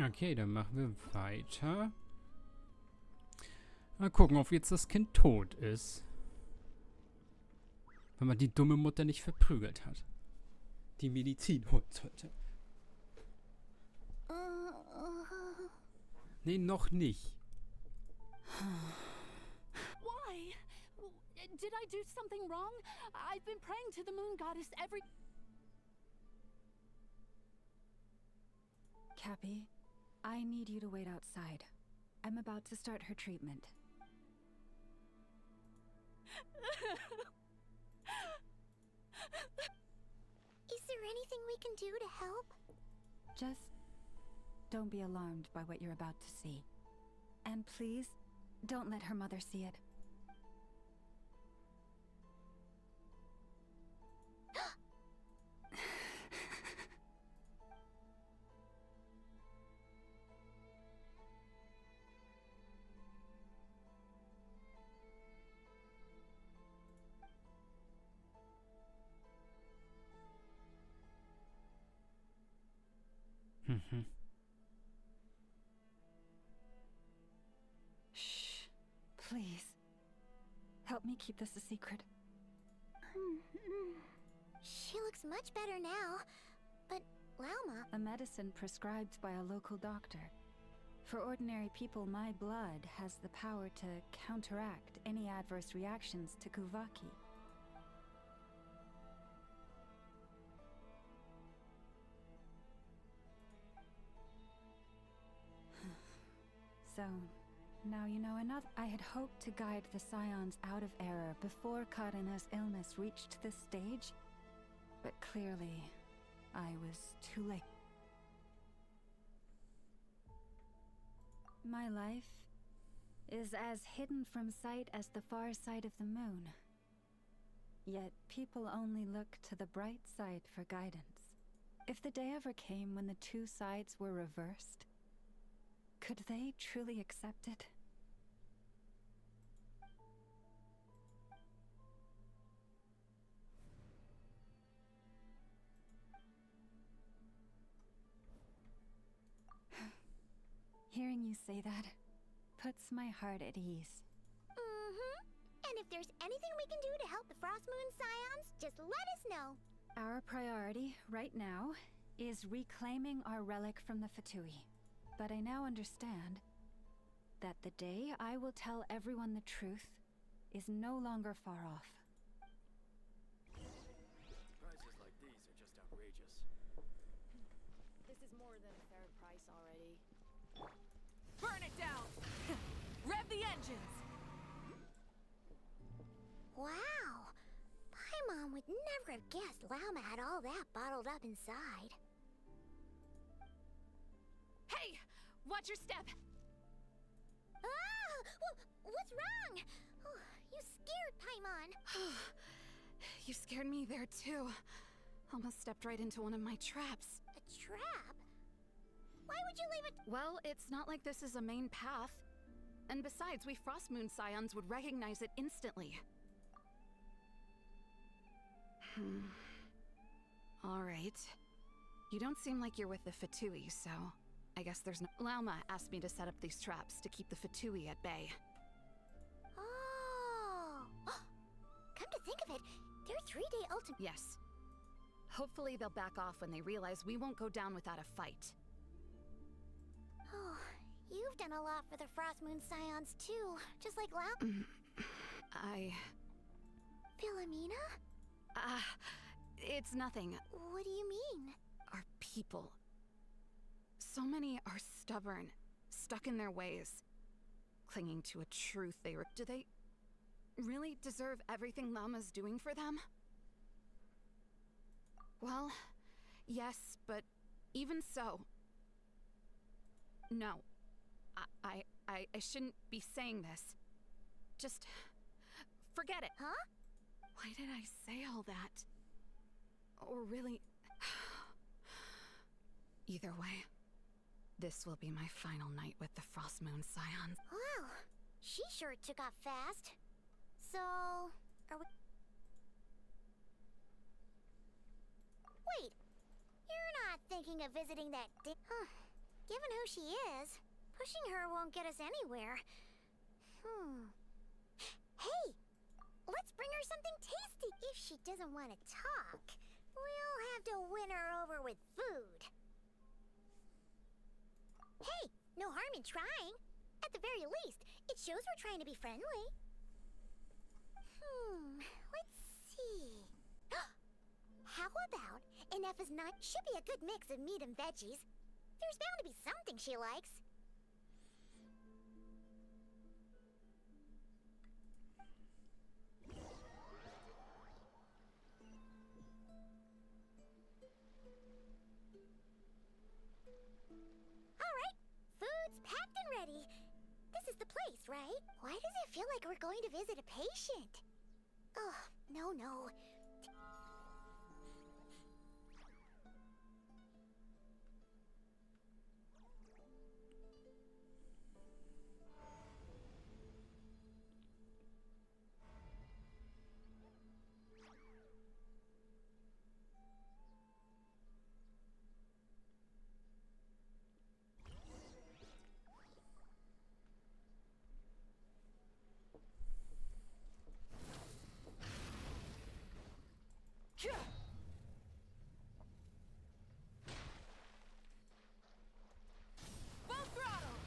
Okay, dann machen wir weiter. Mal gucken, ob jetzt das Kind tot ist. Wenn man die dumme Mutter nicht verprügelt hat. Die Medizin holen sollte. Nee, noch nicht. Why? Did I do something wrong? I've been praying to the moon goddess every... Cappy, I need you to wait outside. I'm about to start her treatment. Is there anything we can do to help? Just don't be alarmed by what you're about to see. And please, don't let her mother see it. Shh. Please. Help me keep this a secret. She looks much better now. But, Lauma... A medicine prescribed by a local doctor. For ordinary people, my blood has the power to counteract any adverse reactions to Kuvaki. So, now you know enough. I had hoped to guide the Scions out of error before Karina's illness reached this stage, but clearly, I was too late. My life is as hidden from sight as the far side of the moon. Yet people only look to the bright side for guidance. If the day ever came when the two sides were reversed, could they truly accept it? Hearing you say that puts my heart at ease. And if there's anything we can do to help the Frost Moon Scions, just let us know. Our priority, right now, is reclaiming our relic from the Fatui. But I now understand that the day I will tell everyone the truth is no longer far off. Prices like these are just outrageous. This is more than a fair price already. Burn it down! Rev the engines! Wow. Paimon would never have guessed Lauma had all that bottled up inside. Hey! Watch your step! Ah! What's wrong? Oh, you scared Paimon. You scared me there too. Almost stepped right into one of my traps. A trap? Why would you leave it? Well, it's not like this is a main path. And besides, we Frostmoon Scions would recognize it instantly. Alright. You don't seem like you're with the Fatui, so... I guess there's no... Lauma asked me to set up these traps to keep the Fatui at bay. Oh! Come to think of it, their 3-day ultimate... Yes. Hopefully they'll back off when they realize we won't go down without a fight. Oh, you've done a lot for the Frost Moon Scions too, just like Lauma. Philomena? It's nothing. What do you mean? Our people. So many are stubborn, stuck in their ways, clinging to a truth they were. Do they really deserve everything Lauma's doing for them? Well, yes, but even so. No. I shouldn't be saying this. Just forget it. Huh? Why did I say all that? Or really... Either way, this will be my final night with the Frostmoon Scions. Wow, she sure took off fast. So, are we... Wait, you're not thinking of visiting that given who she is, pushing her won't get us anywhere. Hey! Let's bring her something tasty. If she doesn't want to talk, we'll have to win her over with food. Hey! No harm in trying. At the very least, it shows we're trying to be friendly. Let's see. How about an F is not should be a good mix of meat and veggies. There's bound to be something she likes. All right, food's packed and ready. This is the place, right? Why does it feel like we're going to visit a patient? Oh, no. Full throttle!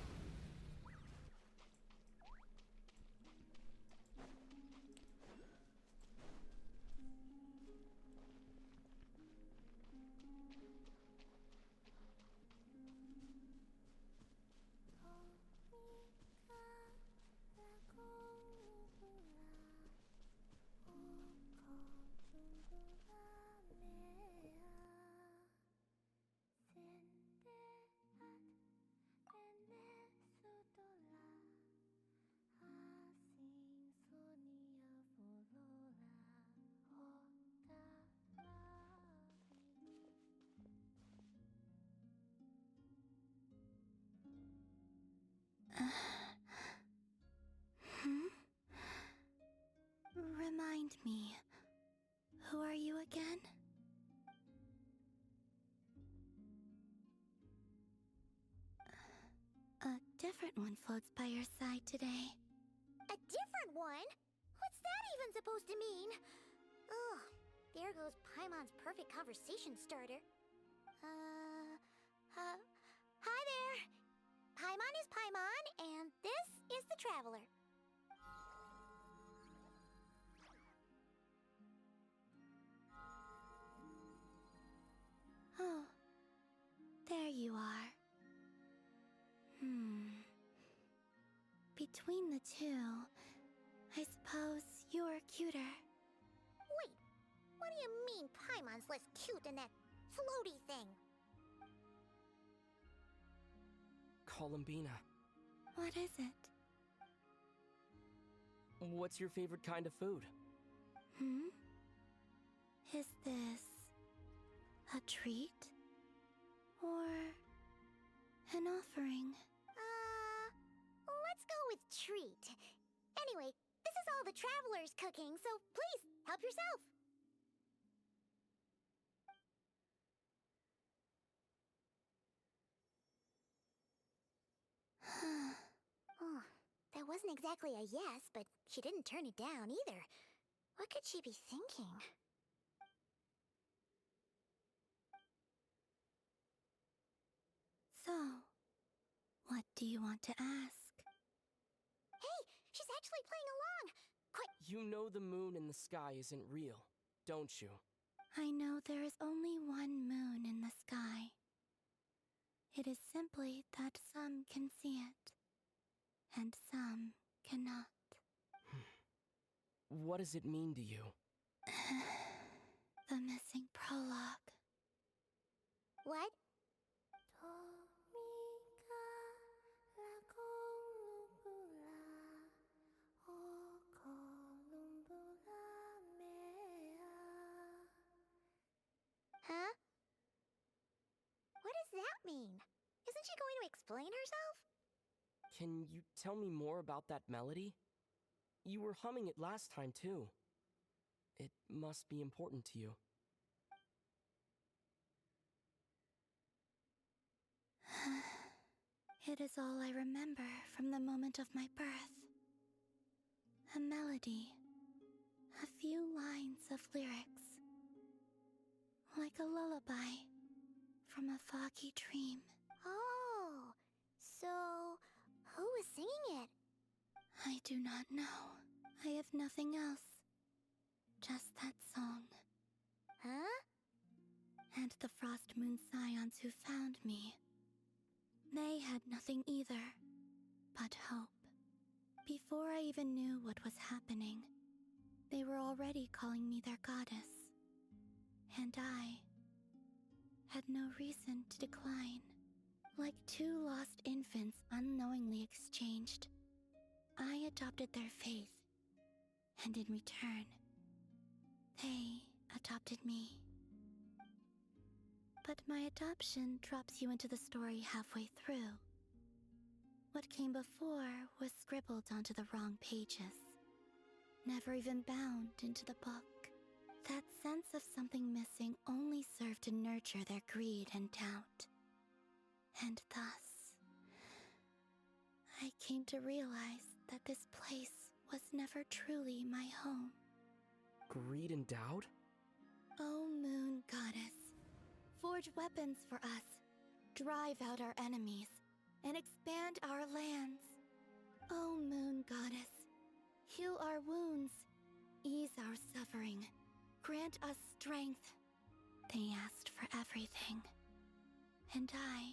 Remind me, who are you again? A different one floats by your side today. A different one? What's that even supposed to mean? Oh, there goes Paimon's perfect conversation starter. Hi there. Paimon is Paimon, and this is the Traveler. Oh, there you are. Between the two, I suppose you're cuter. Wait, what do you mean Paimon's less cute than that floaty thing? Columbina, What is it? what's your favorite kind of food? Is this a treat? Or an offering? Let's go with treat. Anyway, this is all the Traveler's cooking, so please, help yourself. Oh, that wasn't exactly a yes, but she didn't turn it down either. What could she be thinking? So, what do you want to ask? Hey, she's actually playing along! Quite. You know the moon in the sky isn't real, don't you? I know there is only one moon in the sky. It is simply that some can see it, and some cannot. What does it mean to you? The missing prologue. What? Huh? What does that mean? Isn't she going to explain herself? Can you tell me more about that melody? You were humming it last time, too. It must be important to you. It is all I remember from the moment of my birth. A melody. A few lines of lyrics. Like a lullaby from a foggy dream. Oh, so who was singing it? I do not know. I have nothing else. Just that song. Huh? And the Frost Moon Scions who found me. They had nothing either, but hope. Before I even knew what was happening, they were already calling me their goddess. And I had no reason to decline. Like two lost infants unknowingly exchanged, I adopted their faith, and in return, they adopted me. But my adoption drops you into the story halfway through. What came before was scribbled onto the wrong pages, never even bound into the book. That sense of something missing only served to nurture their greed and doubt. And thus, I came to realize that this place was never truly my home. Greed and doubt? Oh, Moon Goddess, forge weapons for us, drive out our enemies, and expand our lands. Oh, Moon Goddess, heal our wounds, ease our suffering, grant us strength. They asked for everything, and I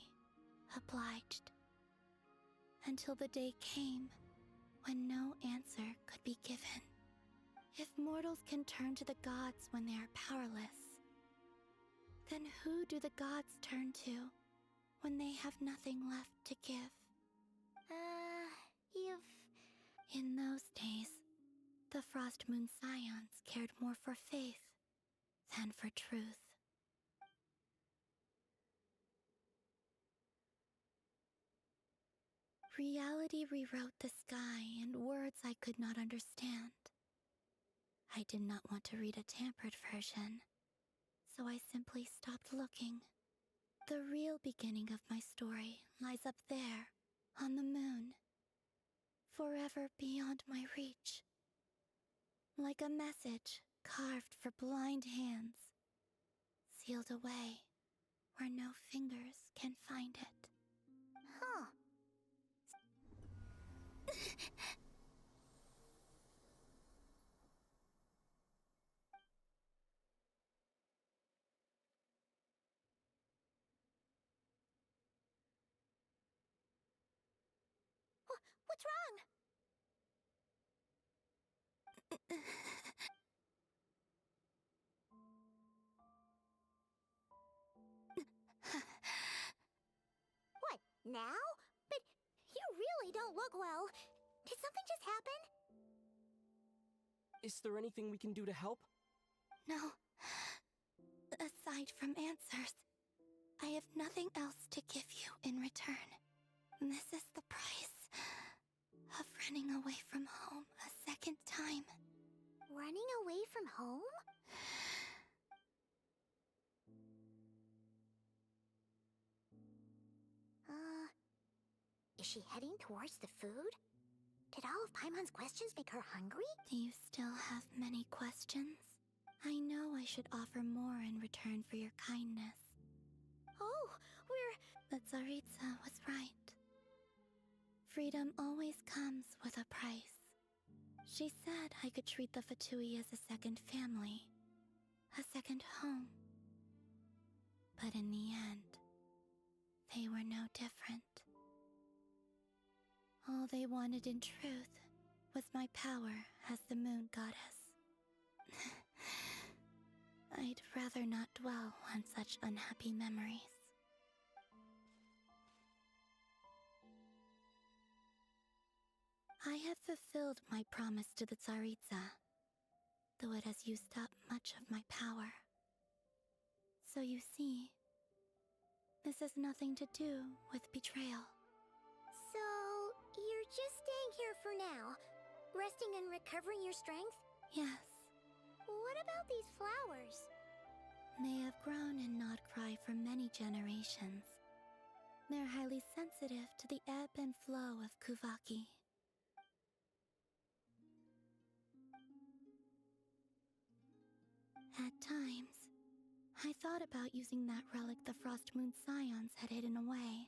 obliged. Until the day came when no answer could be given. If mortals can turn to the gods when they are powerless, then who do the gods turn to when they have nothing left to give? In those days, the Frost Moon Scions cared more for faith than for truth. Reality rewrote the sky in words I could not understand. I did not want to read a tampered version, so I simply stopped looking. The real beginning of my story lies up there, on the moon, forever beyond my reach. Like a message carved for blind hands, sealed away where no fingers can find it. Huh. What's wrong? What, now? But you really don't look well. Did something just happen? Is there anything we can do to help? No. Aside from answers, I have nothing else to give you in return. This is the price of running away from home a second time. Running away from home? Is she heading towards the food? Did all of Paimon's questions make her hungry? Do you still have many questions? I know I should offer more in return for your kindness. Oh, the Tsaritsa was right. Freedom always comes with a price. She said I could treat the Fatui as a second family, a second home. But in the end, they were no different. All they wanted in truth was my power as the Moon Goddess. I'd rather not dwell on such unhappy memories. I have fulfilled my promise to the Tsaritsa, though it has used up much of my power. So you see, this has nothing to do with betrayal. So, you're just staying here for now, resting and recovering your strength? Yes. What about these flowers? They have grown in Nodcry for many generations. They're highly sensitive to the ebb and flow of Kuvaki. At times, I thought about using that relic the Frost Moon Scions had hidden away.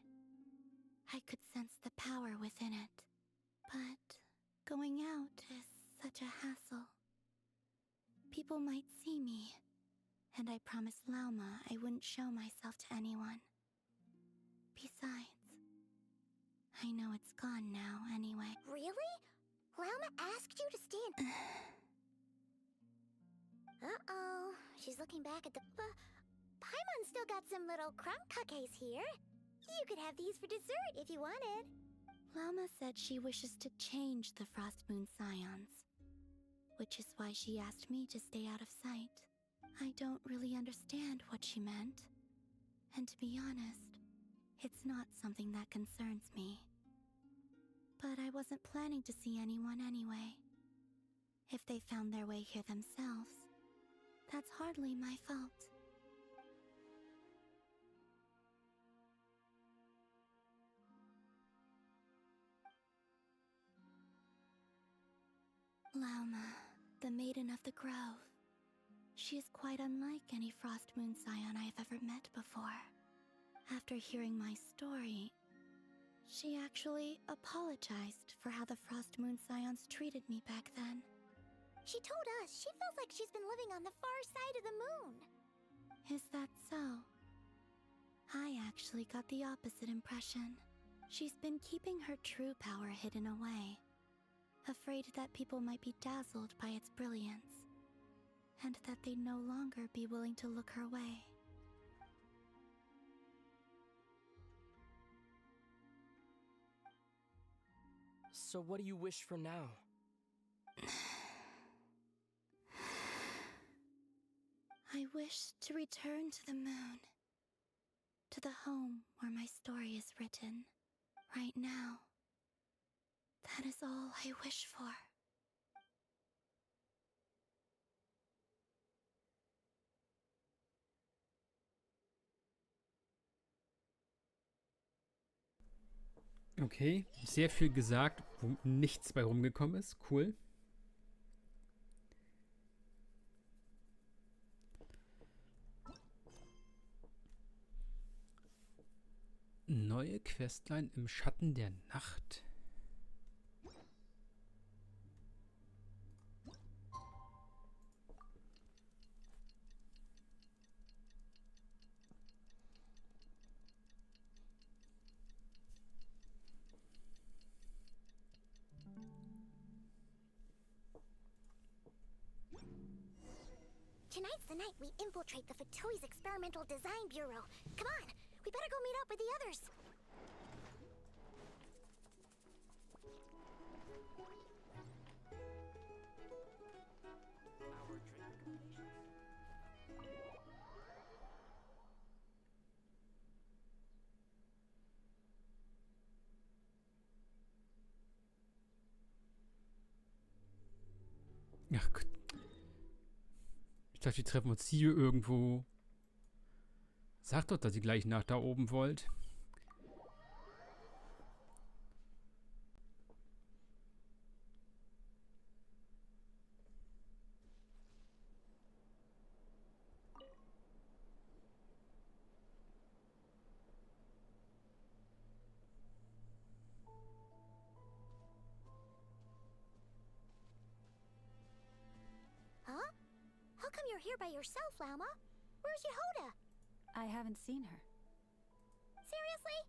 I could sense the power within it. But going out is such a hassle. People might see me, and I promised Lauma I wouldn't show myself to anyone. Besides, I know it's gone now anyway. Really? Lauma asked you to stand. Uh-oh. She's looking back at the... Paimon still got some little crumb cookies here. You could have these for dessert if you wanted. Lauma said she wishes to change the Frost Moon Scions, which is why she asked me to stay out of sight. I don't really understand what she meant, and to be honest, it's not something that concerns me. But I wasn't planning to see anyone anyway. If they found their way here themselves, that's hardly my fault. Lauma, the Maiden of the Grove. She is quite unlike any Frost Moon Scion I have ever met before. After hearing my story, she actually apologized for how the Frost Moon Scions treated me back then. She told us she feels like she's been living on the far side of the moon. Is that so? I actually got the opposite impression. She's been keeping her true power hidden away, afraid that people might be dazzled by its brilliance, and that they'd no longer be willing to look her way. So what do you wish for now? I wish to return to the moon, to the home where my story is written. Right now, that is all I wish for. Okay, sehr viel gesagt, wo nichts bei rumgekommen ist. Cool. Neue Questline im Schatten der Nacht. Tonight's the night we infiltrate the Fatoi's Experimental Design Bureau. Come on, we better go meet up with the others. Ach Gott. Ich dachte, wir treffen uns hier irgendwo. Sagt doch, dass ihr gleich nach da oben wollt. Huh? How come you're here by yourself, Lauma? Where's Yehoda? I haven't seen her. Seriously?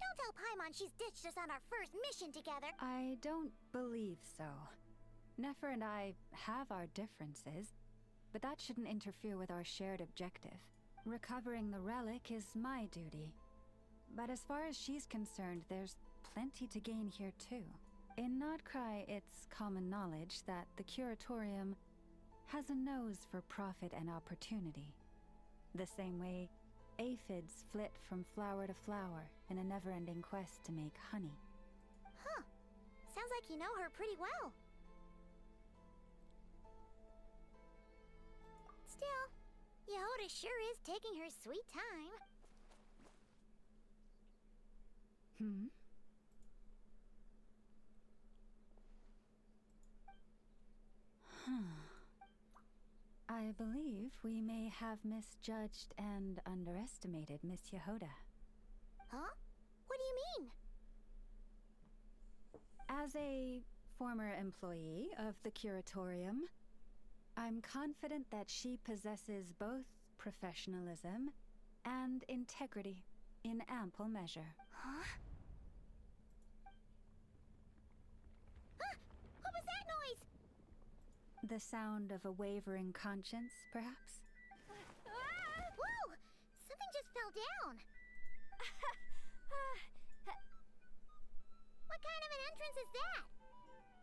Don't tell Paimon she's ditched us on our first mission together. I don't believe so. Nefer and I have our differences, but that shouldn't interfere with our shared objective. Recovering the relic is my duty. But as far as she's concerned, there's plenty to gain here too. In Nodcry, it's common knowledge that the Curatorium has a nose for profit and opportunity. The same way aphids flit from flower to flower in a never-ending quest to make honey. Huh. Sounds like you know her pretty well. Still, Yehoda sure is taking her sweet time. Hmm? I believe we may have misjudged and underestimated Miss Yehoda. Huh? What do you mean? As a former employee of the Curatorium, I'm confident that she possesses both professionalism and integrity in ample measure. Huh? Huh? What was that noise? The sound of a wavering conscience, perhaps? Whoa! Something just fell down. What kind of an entrance is that?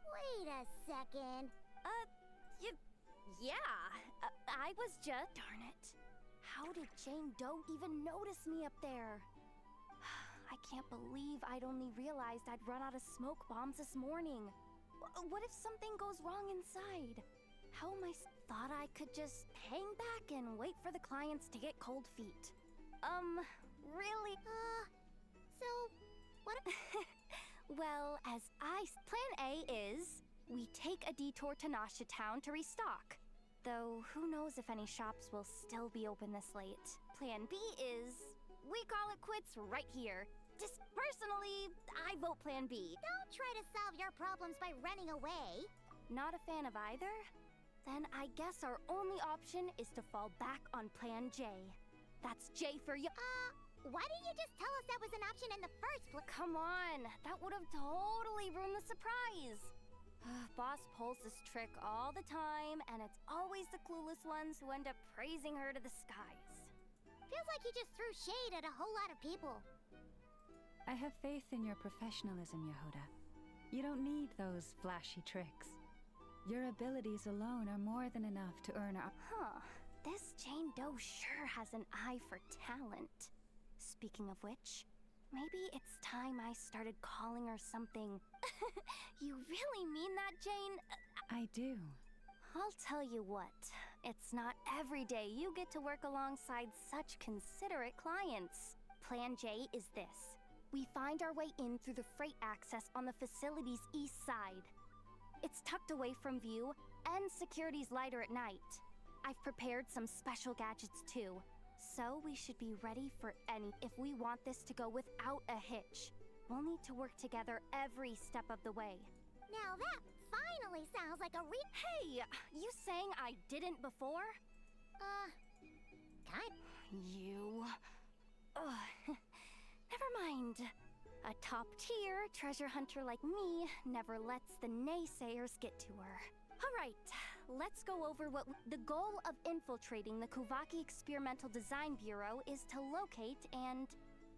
Wait a second. I was just... Darn it. How did Jane Doe even notice me up there? I can't believe I'd only realized I'd run out of smoke bombs this morning. What if something goes wrong inside? How am I... Thought I could just hang back and wait for the clients to get cold feet. Really? So, what... Well, Plan A is... we take a detour to Nasha Town to restock. Though, who knows if any shops will still be open this late. Plan B is... we call it quits right here. Just personally, I vote Plan B. Don't try to solve your problems by running away. Not a fan of either? Then I guess our only option is to fall back on Plan J. That's J for you. Why didn't you just tell us that was an option in the first place? Come on, that would have totally ruined the surprise. Boss pulls this trick all the time, and it's always the clueless ones who end up praising her to the skies. Feels like you just threw shade at a whole lot of people. I have faith in your professionalism, Yehoda. You don't need those flashy tricks. Your abilities alone are more than enough to earn our... This Jane Doe sure has an eye for talent. Speaking of which, maybe it's time I started calling her something. You really mean that, Jane? I do. I'll tell you what. It's not every day you get to work alongside such considerate clients. Plan J is this. We find our way in through the freight access on the facility's east side. It's tucked away from view, and security's lighter at night. I've prepared some special gadgets too, so we should be ready for any if we want this to go without a hitch. We'll need to work together every step of the way. Now that finally sounds like a Hey, you saying I didn't before? Kind. You... Never mind. A top-tier treasure hunter like me never lets the naysayers get to her. Alright, let's go over what the goal of infiltrating the Kuvaki Experimental Design Bureau is to locate and,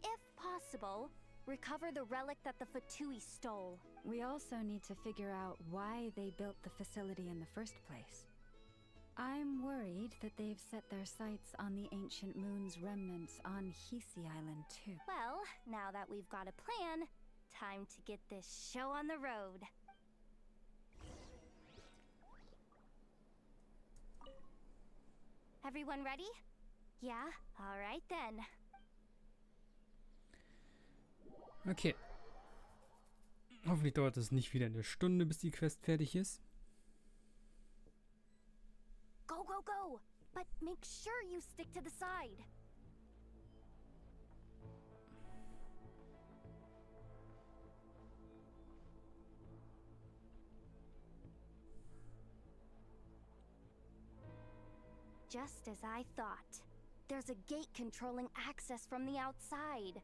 if possible, recover the relic that the Fatui stole. We also need to figure out why they built the facility in the first place. I'm worried that they've set their sights on the Ancient Moon's remnants on Hisi Island too. Well, now that we've got a plan, time to get this show on the road. Everyone ready? Yeah? Alright then. Okay. Hoffentlich dauert es nicht wieder eine Stunde, bis die Quest fertig ist. Go, go, go! But make sure you stick to the side. Just as I thought. There's a gate controlling access from the outside.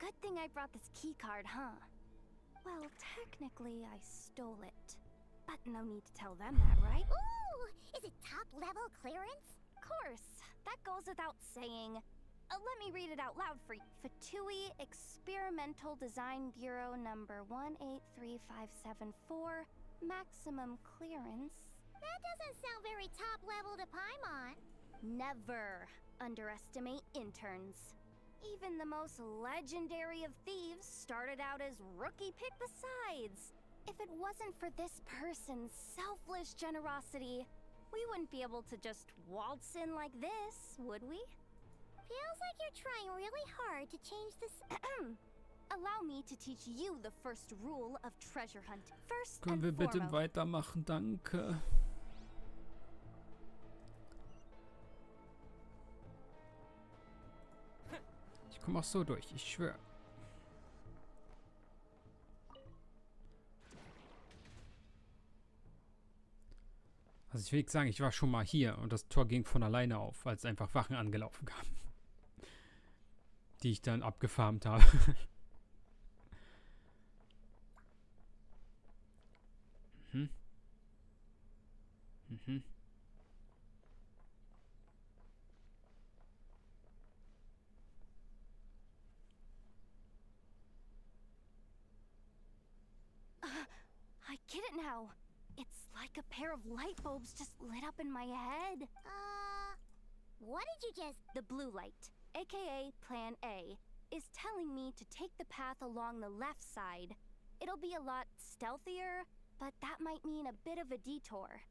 Good thing I brought this keycard, huh? Well, technically, I stole it. But no need to tell them that, right? Ooh! Is it top-level clearance? Of course. That goes without saying. Let me read it out loud for you. Fatui Experimental Design Bureau number 183574. Maximum clearance. That doesn't sound very top-level to Paimon. Never underestimate interns. Even the most legendary of thieves started out as rookie pick besides. If it wasn't for this person's selfless generosity, we wouldn't be able to just waltz in like this, would we? Feels like you're trying really hard to change this. allow me to teach you the first rule of treasure hunt. First Können and wir bitte foremost. weitermachen? Danke. Ich komme auch so durch, ich schwöre. Also ich will sagen, ich war schon mal hier und das Tor ging von alleine auf, als einfach Wachen angelaufen kamen. Die ich dann abgefarmt habe. Mhm. Mhm. I get it now. It's like a pair of light bulbs just lit up in my head. What did you just... The blue light, aka Plan A, is telling me to take the path along the left side. It'll be a lot stealthier, but that might mean a bit of a detour.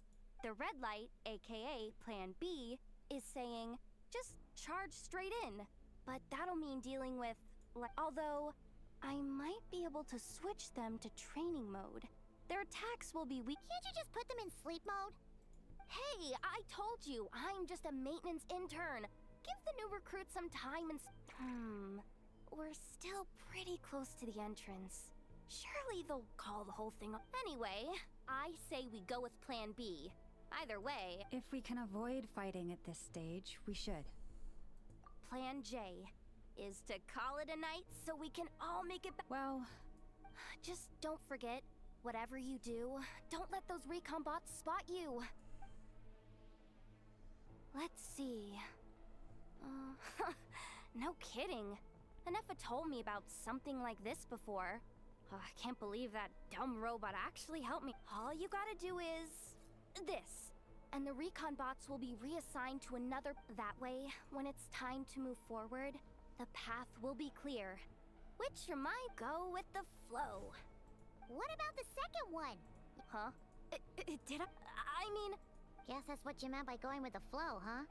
The red light, aka Plan B, is saying just charge straight in, but that'll mean dealing with... although, I might be able to switch them to training mode. Their attacks will be weak. Can't you just put them in sleep mode? Hey, I told you, I'm just a maintenance intern. Give the new recruit some time and... We're still pretty close to the entrance. Surely they'll call the whole thing up. Anyway, I say we go with Plan B. Either way, If we can avoid fighting at this stage, we should. Plan J is to call it a night so we can all make it back. Well, Just don't forget, whatever you do, don't let those recon bots spot you. Let's see. No kidding. Anefa told me about something like this before. I can't believe that dumb robot actually helped me. All you gotta do is... this. And the recon bots will be reassigned to another... That way, when it's time to move forward, the path will be clear. Which might go with the flow. What about the second one? Huh? Did I mean... Guess that's what you meant by going with the flow, huh?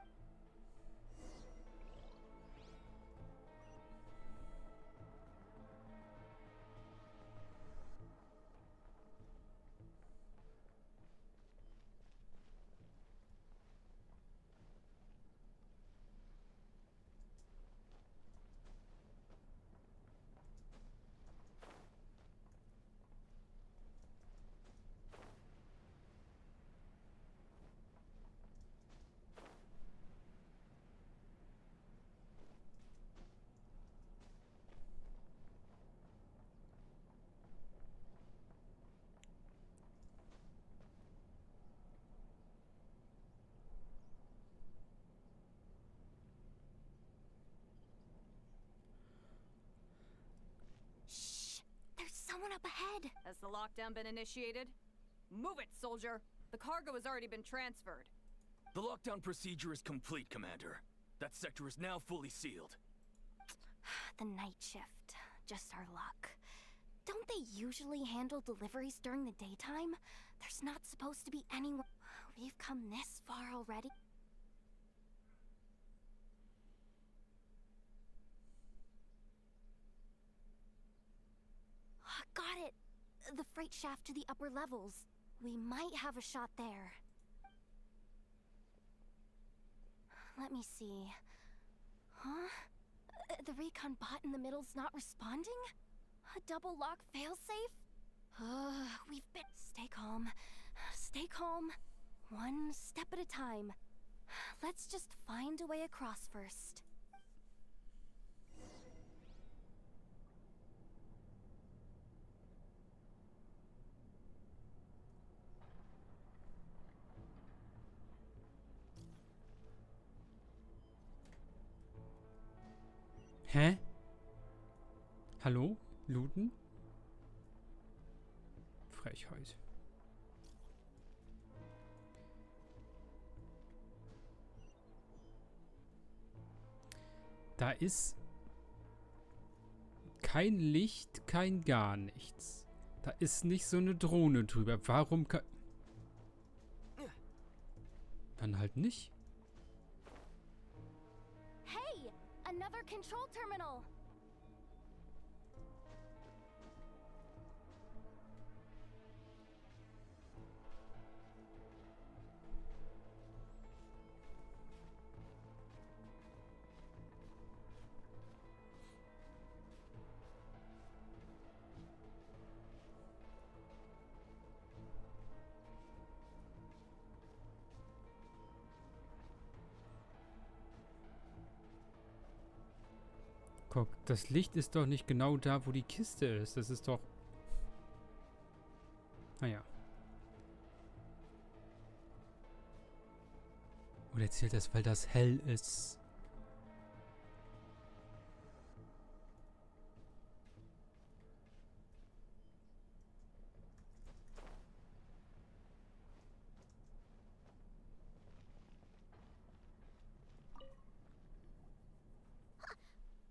There's someone up ahead. Has the lockdown been initiated? Move it, soldier! The cargo has already been transferred. The lockdown procedure is complete, Commander. That sector is now fully sealed. The night shift. Just our luck. Don't they usually handle deliveries during the daytime? There's not supposed to be anyone. We've come this far already. Got it! The freight shaft to the upper levels. We might have a shot there. Let me see. Huh? The recon bot in the middle's not responding? A double lock failsafe? We've been... Stay calm. Stay calm. One step at a time. Let's just find a way across first. Hä? Hallo? Looten? Frechheit. Da ist kein Licht, kein gar nichts. Da ist nicht so eine Drohne drüber. Warum kann... Dann halt nicht. Hey! Another control terminal! Guck, das Licht ist doch nicht genau da, wo die Kiste ist. Das ist doch... Naja. Oder erzählt das, weil das hell ist?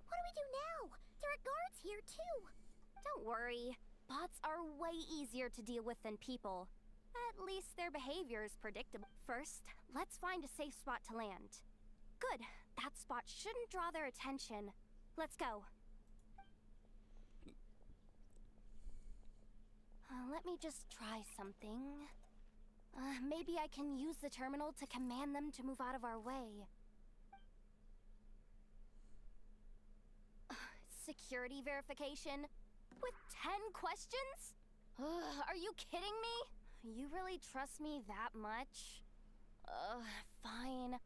What do we do now? There are guards here too. Don't worry. Bots are way easier to deal with than people. At least their behavior is predictable. First, let's find a safe spot to land. Good. That spot shouldn't draw their attention. Let's go. Let me just try something. Maybe I can use the terminal to command them to move out of our way. Security verification? With 10 questions? Are you kidding me? You really trust me that much? Fine.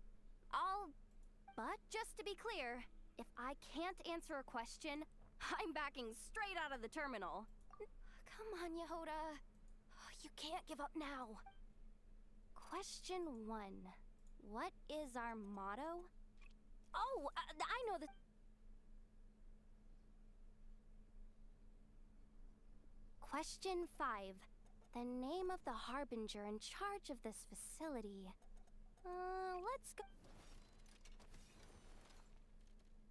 But just to be clear, if I can't answer a question, I'm backing straight out of the terminal. Come on, Yehoda. You can't give up now. Question 1. What is our motto? Oh, I know the... Question 5. The name of the Harbinger in charge of this facility. Let's go...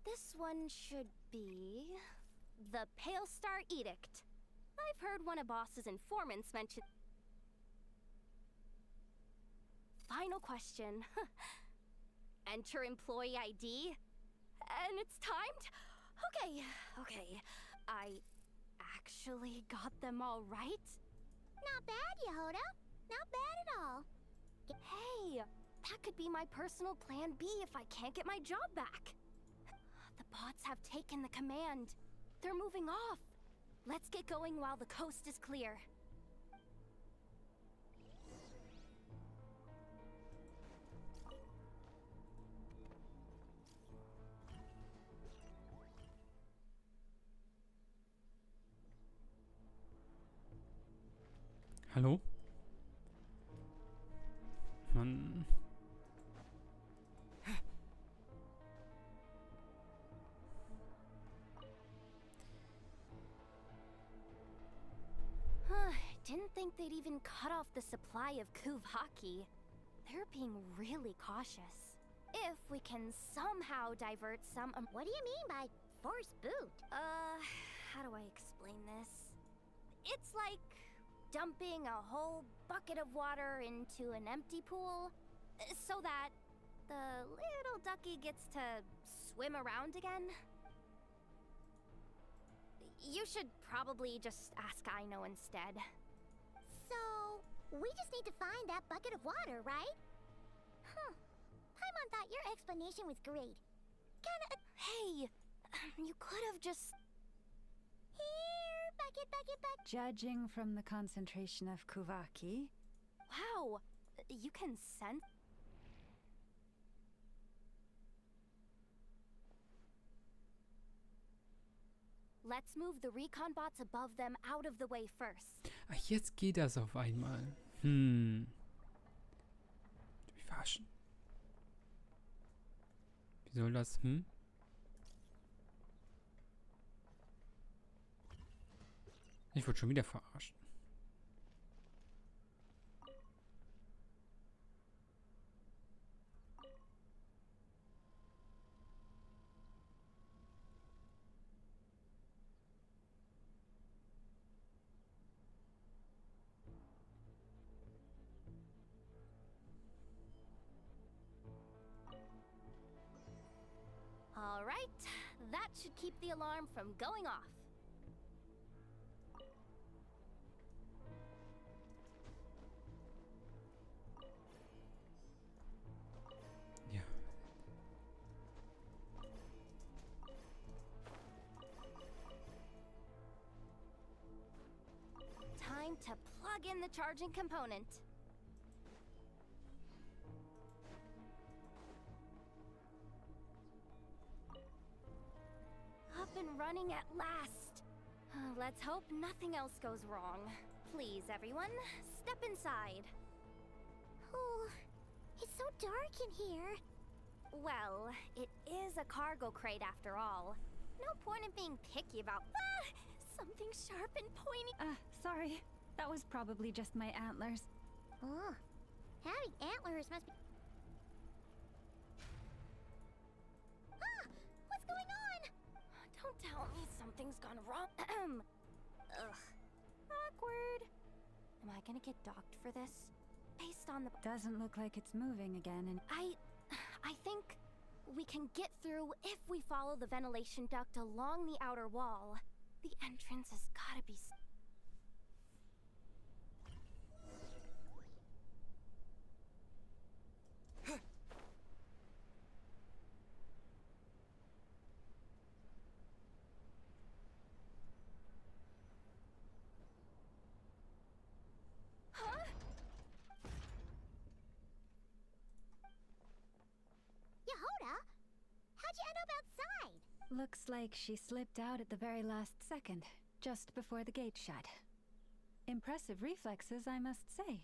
This one should be... the Pale Star Edict. I've heard one of Boss's informants mention... Final question. Enter employee ID. And it's timed? Okay. I actually got them all right? Not bad, Yehoda. Not bad at all. Hey, that could be my personal plan B if I can't get my job back. The bots have taken the command. They're moving off. Let's get going while the coast is clear. Hallo? Mann. Didn't think they'd even cut off the supply of Kuvaki. They're being really cautious. If we can somehow divert some... What do you mean by force boot? How do I explain this? It's like dumping a whole bucket of water into an empty pool so that the little ducky gets to swim around again. You should probably just ask Aino instead. So, we just need to find that bucket of water, right? Huh. Paimon thought your explanation was great. Kinda... Hey, you could have just... Here, bucket. Judging from the concentration of Kuvaki, Wow, you can sense... Let's move the recon bots above them out of the way first. Ach, jetzt geht das auf einmal. Mich verarschen. Wie soll das, Ich wurde schon wieder verarscht. All right, that should keep the alarm from going off. Ja. Time to plug in the charging component. and running at last. Let's hope nothing else goes wrong. Please, everyone, step inside. Oh, it's so dark in here. Well, it is a cargo crate after all. No point in being picky about something sharp and pointy. Sorry. That was probably just my antlers. Oh, having antlers must be... Ah! What's going on? Don't tell me something's gone wrong. Ugh. Awkward. Am I gonna get docked for this? Based on the... Doesn't look like it's moving again, and I think we can get through if we follow the ventilation duct along the outer wall. The entrance has gotta be... Yehoda? How'd you end up outside? looks like she slipped out at the very last second, just before the gate shut. Impressive reflexes, I must say.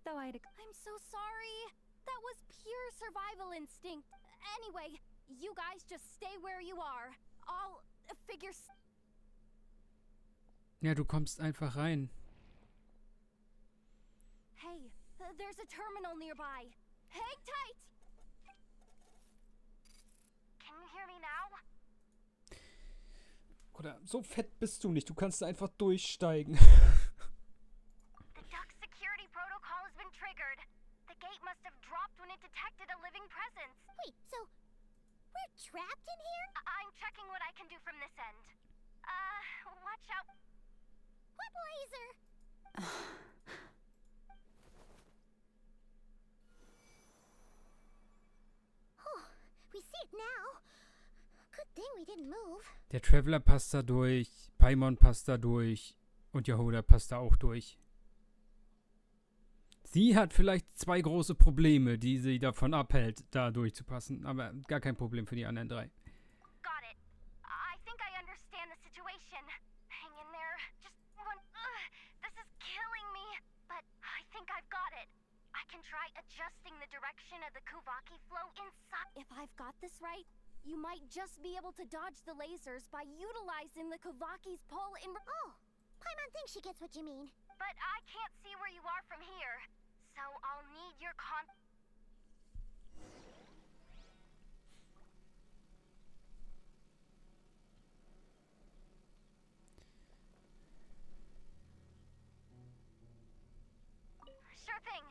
Though I'm so sorry. That was pure survival instinct. Anyway, you guys just stay where you are. I'll figure... Ja, du kommst einfach rein. Hey, there's a terminal nearby. Hang tight! Can you hear me now? Oder so fett bist du nicht. Du kannst da einfach durchsteigen. The duct security protocol has been triggered. The gate must have dropped when it detected a living presence. Wait, so we're trapped in here? I'm checking what I can do from this end. Watch out. What laser? Oh, we see it now. Good thing we didn't move. Der Traveler passt da durch, Paimon passt da durch und Yehoda passt da auch durch. Sie hat vielleicht 2 große Probleme, die sie davon abhält, da durchzupassen, aber gar kein Problem für die anderen 3. Got it. I think I understand the situation. Hang in there. Just one... this is killing me. But I think I've got it. I can try adjusting the direction of the Kuvaki flow inside. If I've got this right, you might just be able to dodge the lasers by utilizing the Kuvaki's pull in... Oh, Paimon thinks she gets what you mean. But I can't see where you are from here. So I'll need your Sure thing.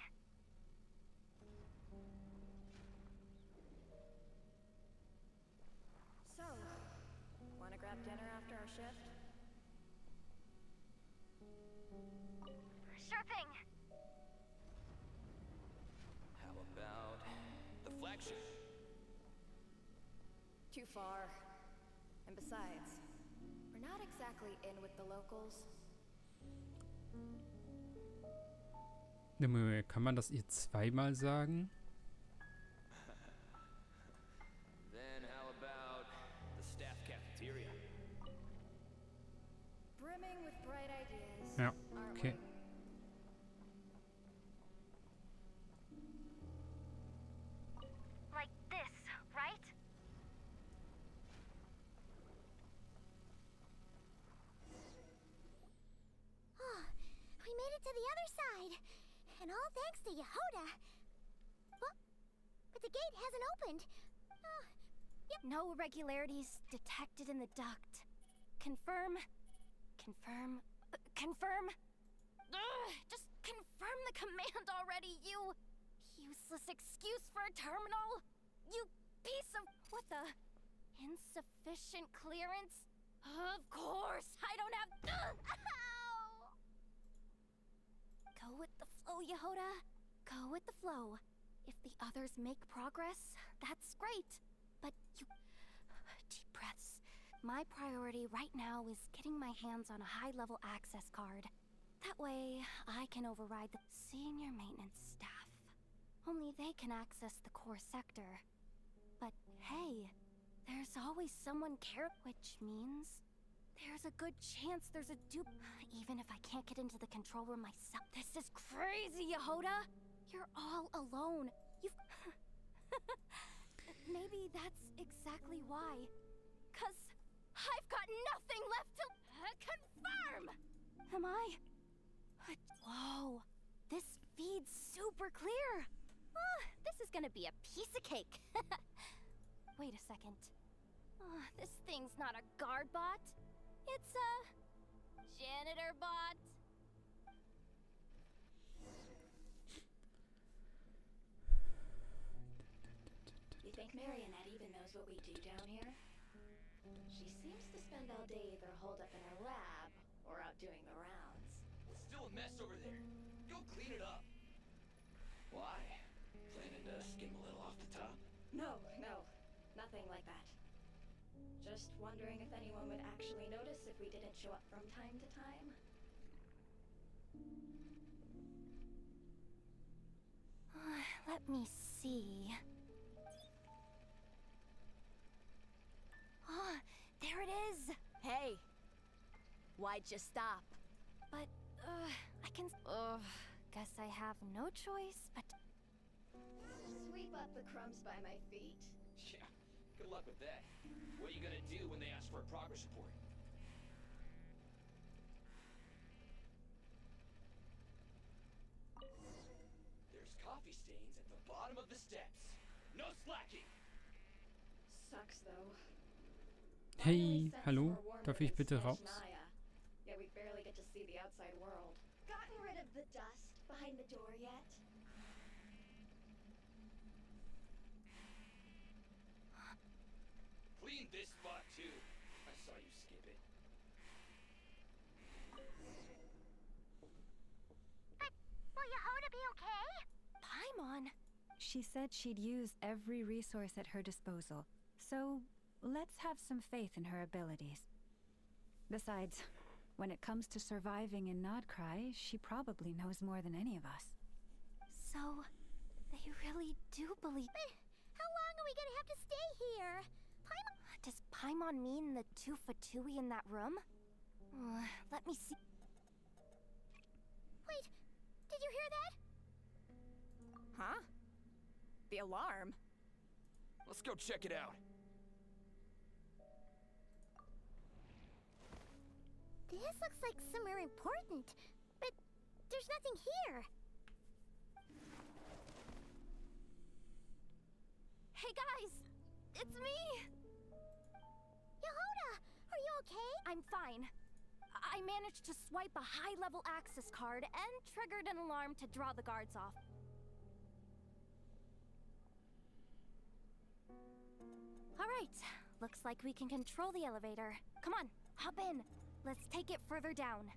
So, wanna grab dinner after our shift? Sure thing. How about the flagship? Too far. And besides, we're not exactly in with the locals. Kann man das ihr zweimal sagen? Then how about the staff cafeteria? Brimming with bright ideas, Ja, aren't okay. Like this, right? Oh, we made it to the other side. And all thanks to Yehoda. Well, but the gate hasn't opened. Yep. No irregularities detected in the duct. Confirm. Confirm. Confirm. Just confirm the command already, you useless excuse for a terminal. You piece of... What the... Insufficient clearance? Of course, I don't have... Ow! Go with the flow, Yehoda. Go with the flow. If the others make progress, that's great. But you... Deep breaths. My priority right now is getting my hands on a high-level access card. That way, I can override the senior maintenance staff. Only they can access the core sector. But hey, There's always someone which means there's a good chance there's a dupe. Even if I can't get into the control room myself. This is crazy, Yehoda! You're all alone. You've... Maybe that's exactly why. 'Cause I've got nothing left to confirm! Am I? Whoa, this feed's super clear. This is gonna be a piece of cake. Wait a second. This thing's not a guard bot. It's a janitor bot. You think Marionette even knows what we do down here? She seems to spend all day either holed up in her lab or out doing the rounds. It's still a mess over there. Go clean it up. Why? Planning to skim a little off the top? No, nothing like that. Just wondering if anyone would actually notice if we didn't show up from time to time. Let me see. There it is! Hey! Why'd you stop? But, I can... guess I have no choice but... Sweep up the crumbs by my feet. Yeah, good luck with that. What are you gonna do when they ask for a progress report? There's coffee stains at the bottom of the steps. No slacking! Sucks though. Hey, hallo, darf ich bitte raus? Yeah, we barely get to see the outside world. Gotten rid of the dust behind the door yet? Clean this spot too. I saw you skip it. But will Yehoda be okay? Paimon! She said she'd use every resource at her disposal, so let's have some faith in her abilities. Besides, when it comes to surviving in Nodcry, she probably knows more than any of us. So, they really do believe... But how long are we gonna have to stay here? Does Paimon mean the two Fatui in that room? Let me see... Wait, did you hear that? Huh? The alarm? Let's go check it out. This looks like somewhere important, but there's nothing here. Hey guys! It's me! Yehoda, are you okay? I'm fine. I managed to swipe a high-level access card and triggered an alarm to draw the guards off. Alright, looks like we can control the elevator. Come on, hop in. Let's take it further down.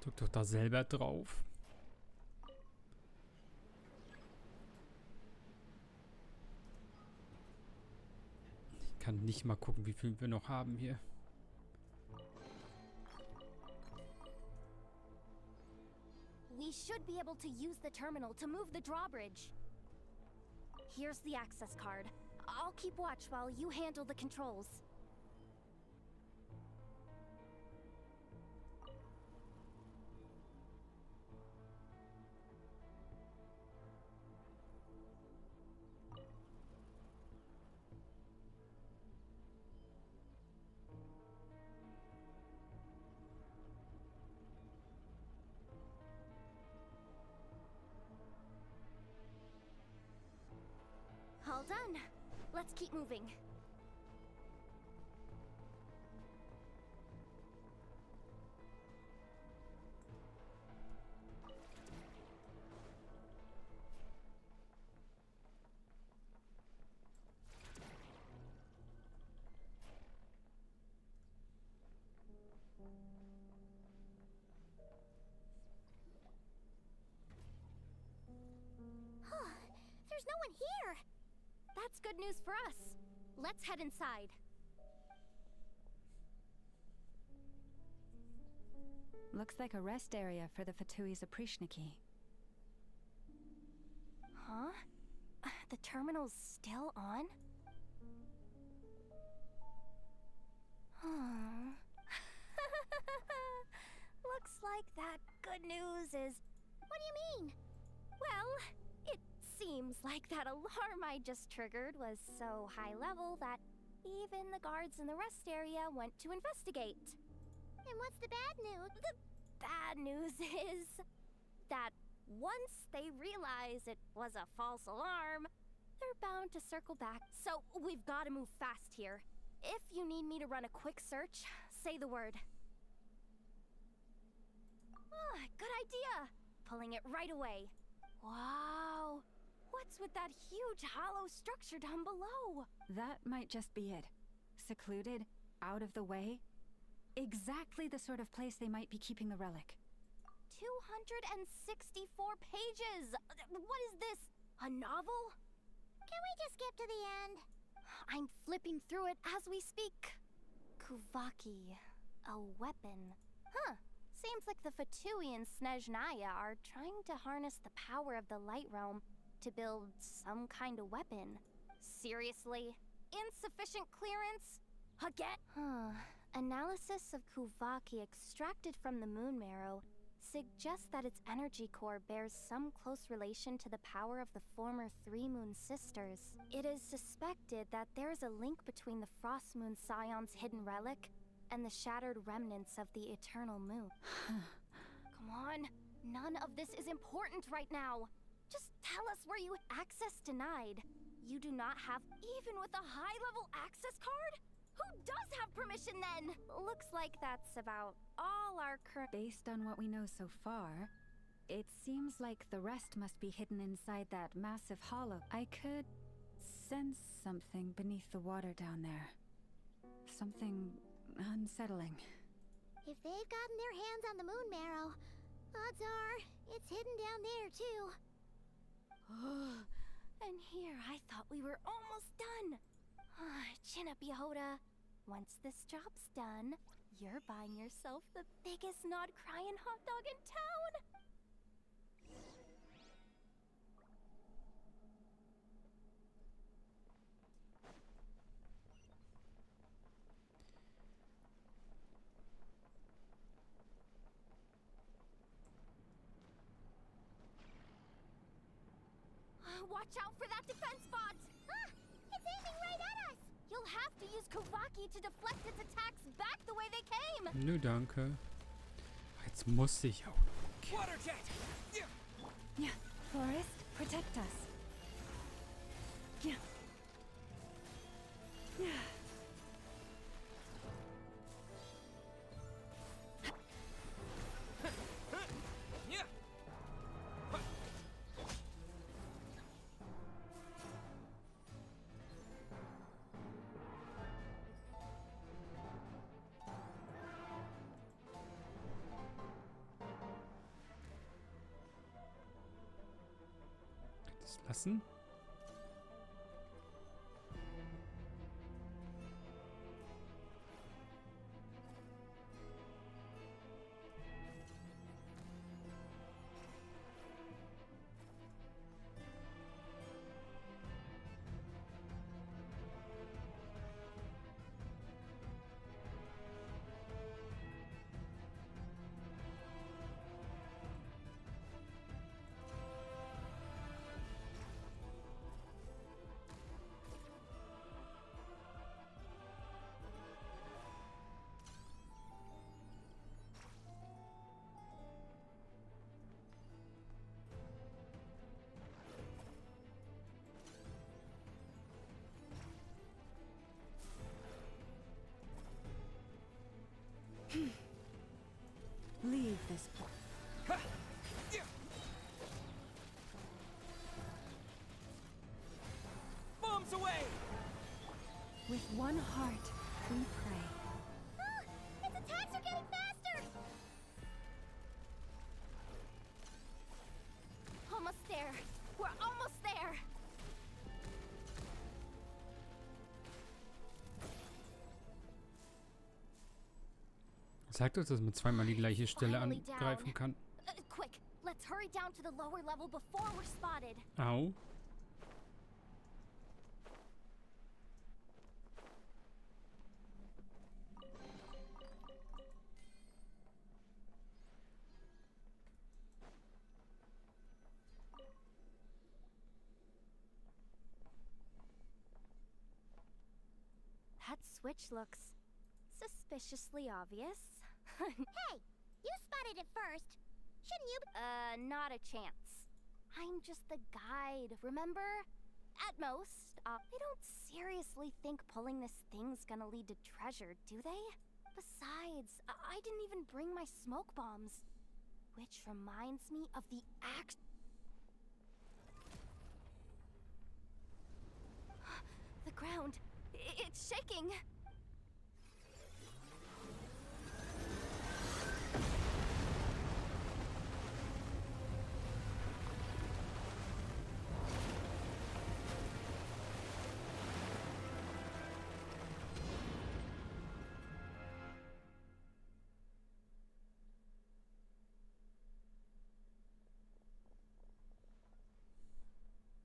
Drück doch da selber drauf. Ich kann nicht mal gucken, wie viel wir noch haben hier. We should be able to use the terminal to move the drawbridge. Here's the access card. I'll keep watch while you handle the controls. All done. Let's keep moving. There's no one here. That's good news for us. Let's head inside. Looks like a rest area for the Fatui's Oprishniki. Huh? The terminal's still on? Hmm. Looks like that good news is... What do you mean? Well, it seems like that alarm I just triggered was so high level that even the guards in the rest area went to investigate. And what's the bad news? The bad news is that once they realize it was a false alarm, they're bound to circle back. So we've got to move fast here. If you need me to run a quick search, say the word. Ah, good idea. Pulling it right away. Wow. What's with that huge hollow structure down below? That might just be it. Secluded, out of the way. Exactly the sort of place they might be keeping the relic. 264 pages! What is this? A novel? Can we just skip to the end? I'm flipping through it as we speak. Kuvaki. A weapon. Huh. Seems like the Fatui and Snezhnaya are trying to harness the power of the Light Realm to build some kind of weapon. Seriously? Insufficient clearance? Again? Analysis of Kuvaki extracted from the moon marrow suggests that its energy core bears some close relation to the power of the former Three Moon Sisters. It is suspected that there is a link between the Frost Moon Scion's hidden relic and the shattered remnants of the Eternal Moon. Come on, none of this is important right now. Just tell us where you... Access denied. You do not have, even with a high-level access card? Who does have permission then? Looks like that's about all our current... Based on what we know so far, it seems like the rest must be hidden inside that massive hollow. I could sense something beneath the water down there. Something unsettling. If they've gotten their hands on the moon marrow, odds are it's hidden down there too. And here I thought we were almost done. Chin up, Yehoda. Once this job's done, you're buying yourself the biggest nod-crying hot dog in town! Watch out for that defense bot! Ah! It's aiming right at us! You'll have to use Kuvaki to deflect its attacks back the way they came! Nö, danke. Jetzt muss ich auch noch. Water jet! Yeah, Forest, protect us. Yeah. Yeah. Das lassen. Leave this place. Bombs away! With one heart, we pray. Ah! Its attacks are getting faster! Almost there. We're almost there. Sagt uns, dass man zweimal die gleiche Stelle angreifen kann. Quick, let's hurry hurry down to the lower level before we're spotted. Au. That switch looks suspiciously obvious. Hey, you spotted it first. Shouldn't you Not a chance. I'm just the guide, remember? At most, they don't seriously think pulling this thing's gonna lead to treasure, do they? Besides, I didn't even bring my smoke bombs. Which reminds me of the act. The ground, it's shaking.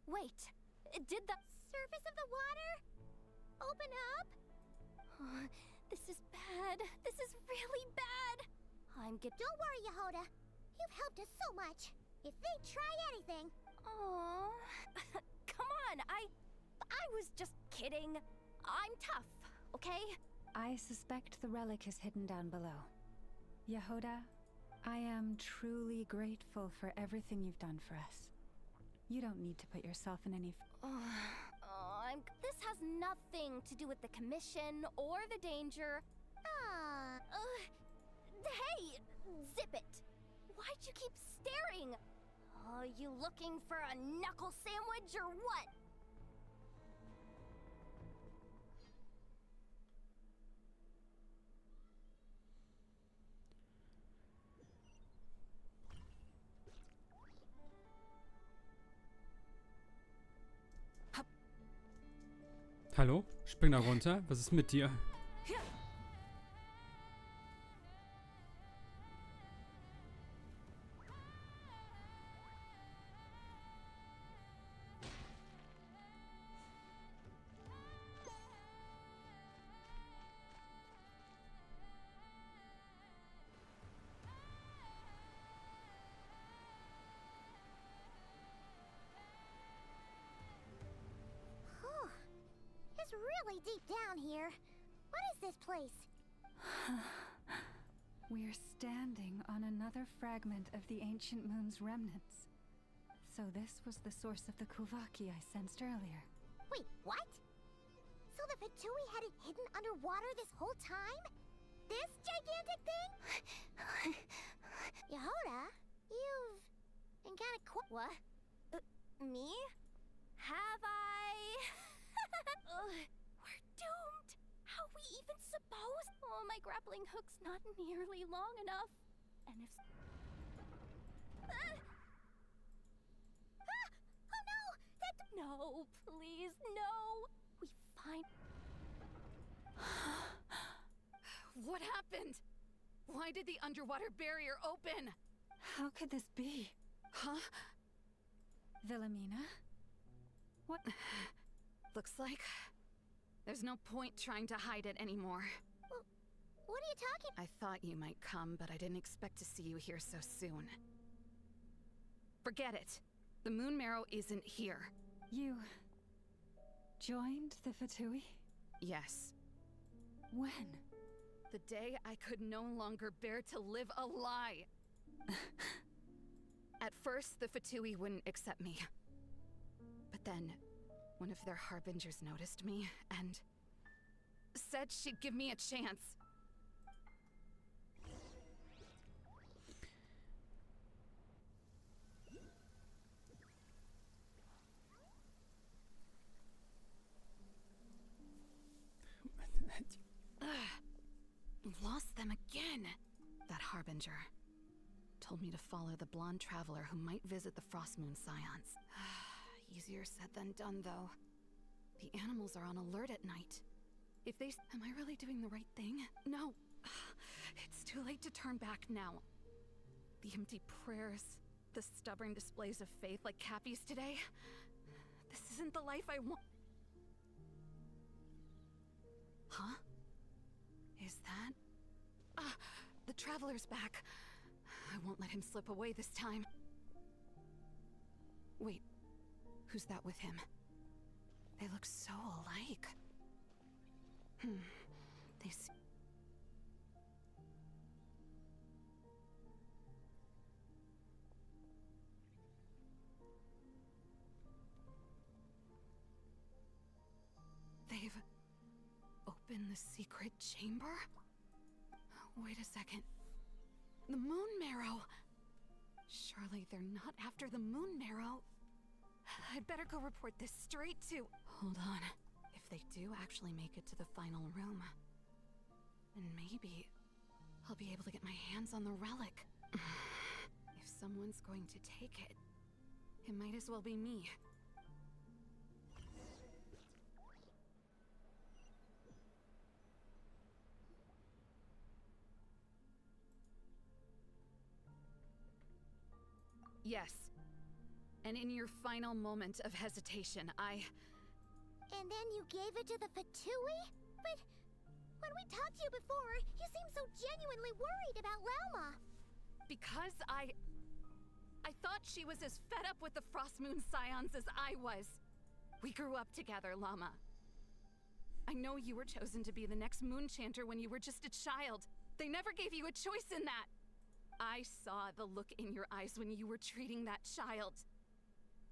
Wait, did the surface of the water open up? This is bad. This is really bad. Don't worry, Yehoda. You've helped us so much. If they try anything... Aww. Come on, I was just kidding. I'm tough, okay? I suspect the relic is hidden down below. Yehoda, I am truly grateful for everything you've done for us. You don't need to put yourself in any... This has nothing to do with the commission or the danger. Hey! Zip it! Why'd you keep staring? You looking for a knuckle sandwich or what? Hallo? Spring da runter. Was ist mit dir? It's really deep down here. What is this place? We're standing on another fragment of the ancient moon's remnants. So this was the source of the Kuvaki I sensed earlier. Wait, what? So the Fatui had it hidden underwater this whole time? This gigantic thing? Yehoda, you've been kinda What? Me? Have I? We're doomed! How are we even supposed? Oh, my grappling hook's not nearly long enough. And if... Oh no! No, please, no! We find... What happened? Why did the underwater barrier open? How could this be? Huh? Wilhelmina? What? Looks like there's no point trying to hide it anymore. Well, what are you talking? I thought you might come, but I didn't expect to see you here so soon. Forget it. The moon marrow isn't here. You... joined the Fatui? Yes. When? The day I could no longer bear to live a lie. At first, the Fatui wouldn't accept me. But then, one of their harbingers noticed me and said she'd give me a chance. Lost them again. That harbinger told me to follow the blonde traveler who might visit the Frostmoon Scions. Easier said than done, though. The animals are on alert at night. If they... Am I really doing the right thing? No. It's too late to turn back now. The empty prayers, The stubborn displays of faith like Cappy's today. This isn't the life I want. Huh? Is that? Ah, the Traveler's back. I won't let him slip away this time. Wait, who's that with him? They look so alike. They see. They've opened the secret chamber? Wait a second. The Moon Marrow! Surely they're not after the Moon Marrow. I'd better go report this straight to... Hold on. If they do actually make it to the final room, then maybe I'll be able to get my hands on the relic. If someone's going to take it, it might as well be me. Yes. And in your final moment of hesitation, And then you gave it to the Fatui? But when we talked to you before, you seemed so genuinely worried about Lauma. Because I thought she was as fed up with the Frostmoon Scions as I was. We grew up together, Llama. I know you were chosen to be the next Moon Chanter when you were just a child. They never gave you a choice in that. I saw the look in your eyes when you were treating that child.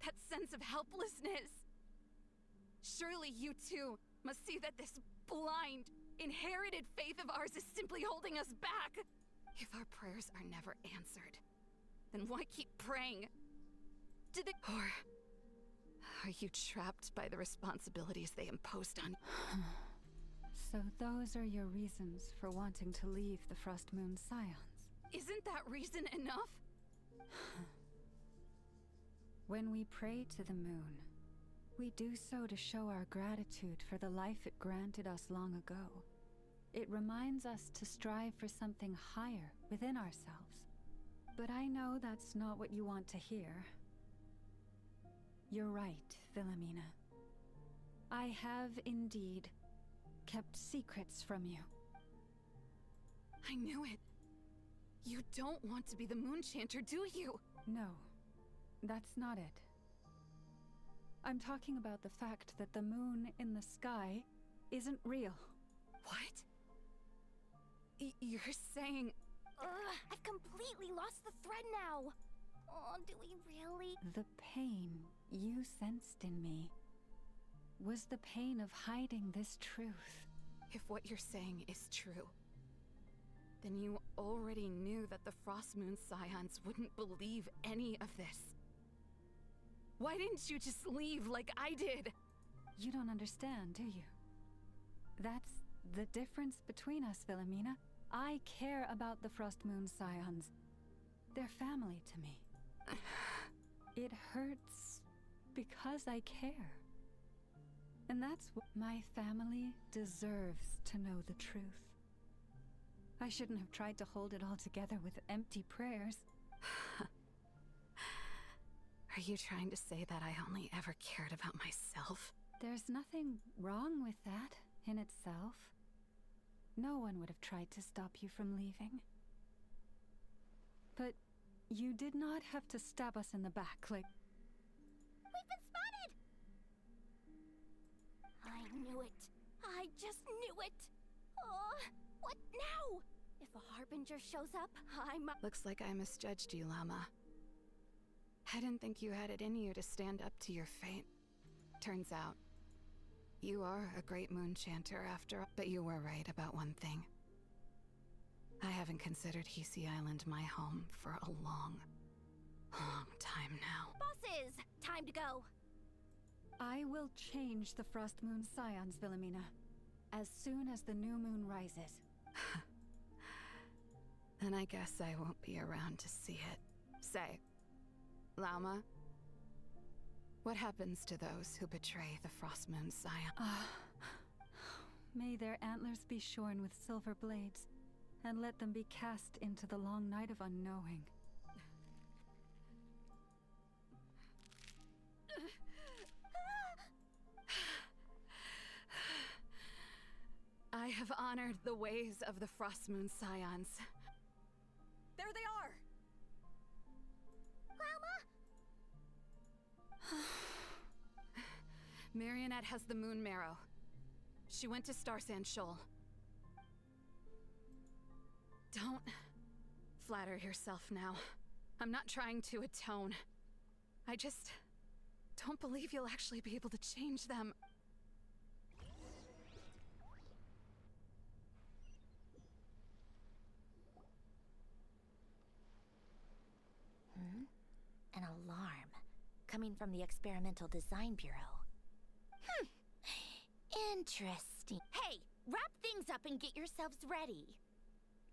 That sense of helplessness. Surely you too must see that this blind, inherited faith of ours is simply holding us back. If our prayers are never answered, then why keep praying? Or are you trapped by the responsibilities they imposed on you? So those are your reasons for wanting to leave the Frostmoon Scions? Isn't that reason enough? When we pray to the moon, we do so to show our gratitude for the life it granted us long ago. It reminds us to strive for something higher within ourselves. But I know that's not what you want to hear. You're right, Wilhelmina. I have indeed kept secrets from you. I knew it. You don't want to be the Moon Chanter, do you? No, that's not it. I'm talking about the fact that the moon in the sky isn't real. What? You're saying... I've completely lost the thread now. Oh, do we really? The pain you sensed in me was the pain of hiding this truth. If what you're saying is true, then you already knew that the Frostmoon Scions wouldn't believe any of this. Why didn't you just leave like I did? You don't understand, do you? That's the difference between us, Wilhelmina. I care about the Frostmoon Scions. They're family to me. It hurts because I care. And that's what my family deserves to know the truth. I shouldn't have tried to hold it all together with empty prayers. Are you trying to say that I only ever cared about myself? There's nothing wrong with that in itself. No one would have tried to stop you from leaving. But you did not have to stab us in the back like... We've been spotted! I knew it. I just knew it. What now? If a Harbinger shows up, Looks like I misjudged you, Llama. I didn't think you had it in you to stand up to your fate. Turns out, you are a great Moon Chanter after all. But you were right about one thing. I haven't considered Hisi Island my home for a long time now. Bosses! Time to go. I will change the Frostmoon Scions, Wilhelmina, as soon as the new moon rises. Then I guess I won't be around to see it. Say, Lauma, what happens to those who betray the Frostmoon Scion? May their antlers be shorn with silver blades, and let them be cast into the long night of unknowing. I have honored the ways of the Frostmoon Scions. There they are! Marionette has the Moon Marrow. She went to Star Sand Shoal. Don't flatter yourself now. I'm not trying to atone. I just don't believe you'll actually be able to change them. An alarm coming from the Experimental Design Bureau. Interesting. Hey, wrap things up and get yourselves ready.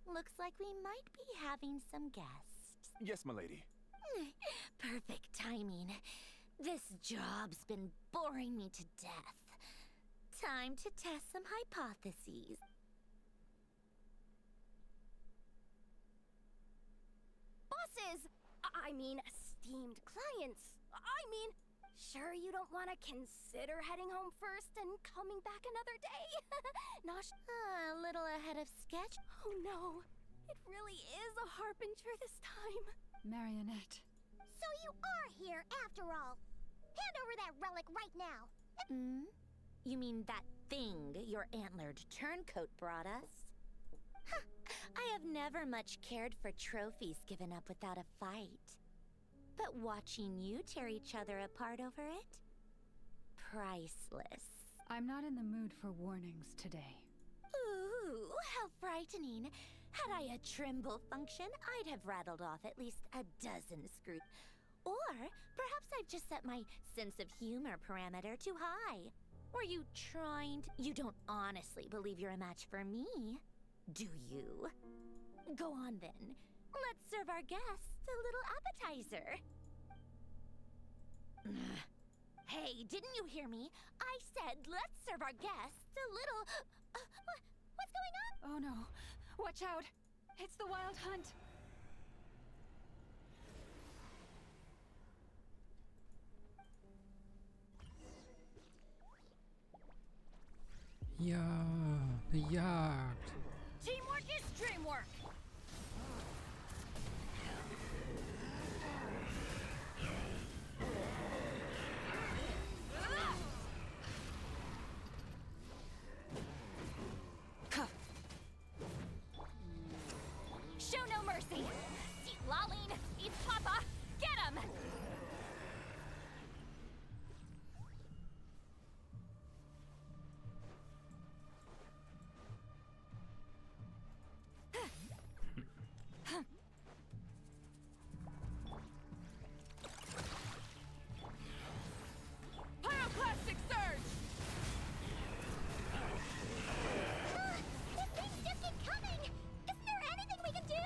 Looks like we might be having some guests. Yes, m'lady. Perfect timing. This job's been boring me to death. Time to test some hypotheses. Bosses! I mean, esteemed clients. Sure you don't want to consider heading home first and coming back another day? Nosh? A little ahead of sketch. Oh no, it really is a harbinger this time. Marionette. So you are here after all. Hand over that relic right now. You mean that thing your antlered turncoat brought us? Huh. I have never much cared for trophies given up without a fight. But watching you tear each other apart over it? Priceless. I'm not in the mood for warnings today. Ooh, how frightening. Had I a Trimble function, I'd have rattled off at least a dozen screws. Or perhaps I've just set my sense of humor parameter too high. Were you trying to... You don't honestly believe you're a match for me, do you? Go on then. Let's serve our guests a little appetizer. Hey, didn't you hear me? I said let's serve our guests a little... what's going on? Oh no. Watch out. It's the Wild Hunt. Ja, eine Jagd. Teamwork is dreamwork! Show no mercy! See Laline, eat Papa! Get him! Pyroclastic surge! These things just keep coming! Isn't there anything we can do?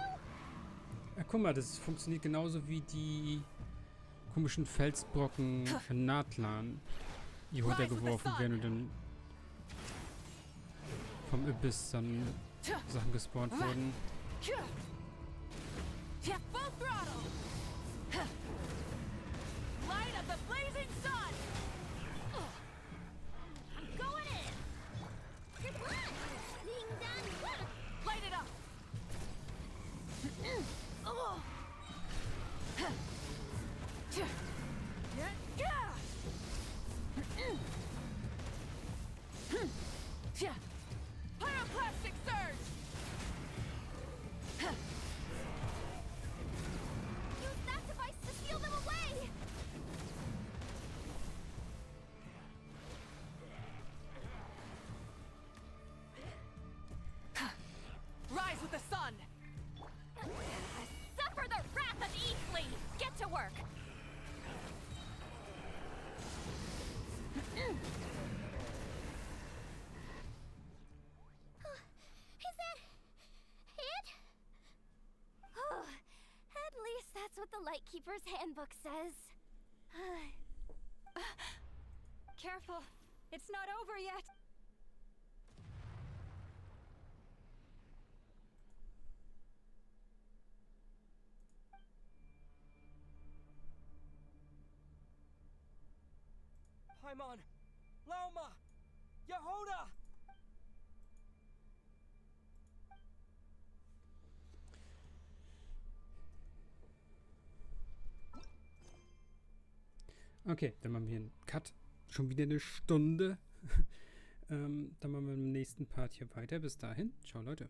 Ja, guck mal, das funktioniert genauso wie die komischen Felsbrocken in Natlan, die runtergeworfen werden und dann vom Abyss dann Sachen gespawnt wurden. Full throttle! Light of the blazing sun! I'm going in! Good luck! Being done! Light it up! Pyroclastic surge! Use that device to steal them away! Rise with the sun! Suffer the wrath of Eathley! Get to work! Is that... it? At least that's what the Lightkeeper's handbook says. Careful. It's not over yet. Paimon! Lauma! Yehoda! Okay, dann machen wir einen Cut. Schon wieder eine Stunde. Dann machen wir im nächsten Part hier weiter. Bis dahin. Ciao, Leute.